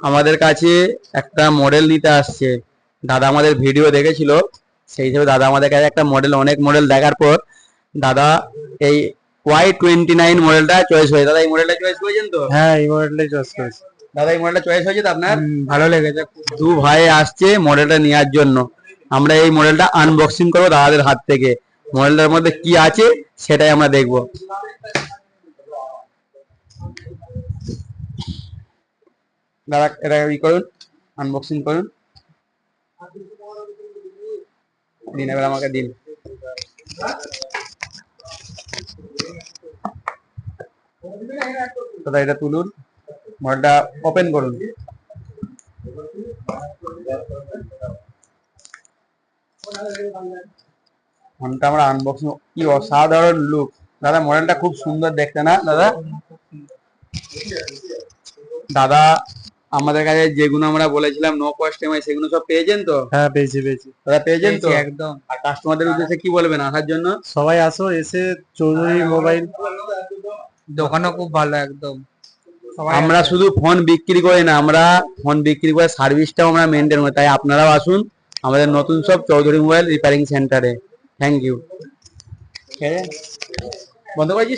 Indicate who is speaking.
Speaker 1: আমাদের কাছে একটা মডেল নিতে আসছে। দাদা আমাদের ভিডিও দেখেছিল, সেই হিসেবে দাদা আমাদের কাছে একটা মডেল, অনেক মডেল দেখার পর দাদা এই Y29 মডেলটা চয়েস হয়েছে। দাদা এই মডেলটা চয়েস করেছেন তো?
Speaker 2: হ্যাঁ, এই মডেলটাই চয়েস করেছি।
Speaker 1: দাদা এই মডেলটা চয়েস হয়েছে তো আপনার?
Speaker 2: ভালো লেগেছে।
Speaker 1: দু ভাই আসছে মডেলটা নেওয়ার জন্য। আমরা এই মডেলটা আনবক্সিং করবো দাদাদের হাত থেকে। মডেলটার মধ্যে কি আছে সেটাই আমরা দেখবো। দাদা এটা ই করুন, আনবক্সিং করুন, দিন এবার আমাকে দিন। দাদা এটা তুলুন, মডেলটা ওপেন করুন। ফোনটা আমরা আনবক্সিং, কি অসাধারণ লুক। দাদা মডেলটা খুব সুন্দর দেখতে না দাদা? দাদা আমাদের কাছে যেগুলো আমরা বলেছিলাম নো কস্ট ইএমআই, সেগুলো সব পেয়েছেন তো?
Speaker 2: হ্যাঁ, পেয়েছি।
Speaker 1: দাদা পেয়েছেন তো?
Speaker 2: একদম।
Speaker 1: আর কাস্টমারদের উদ্দেশ্যে কি বলবেন আসার জন্য?
Speaker 2: সবাই আসো, এসে চৌধুরী মোবাইল দোকানও খুব ভালো একদম।
Speaker 1: আমরা শুধু ফোন বিক্রি করি না, আমরা ফোন বিক্রি করে সার্ভিসটাও আমরা মেনটেন করি। তাই আপনারাও আসুন আমাদের নতুন সব চৌধুরী মোবাইল রিপেয়ারিং সেন্টারে। Thank you. বন্ধ করেছিস?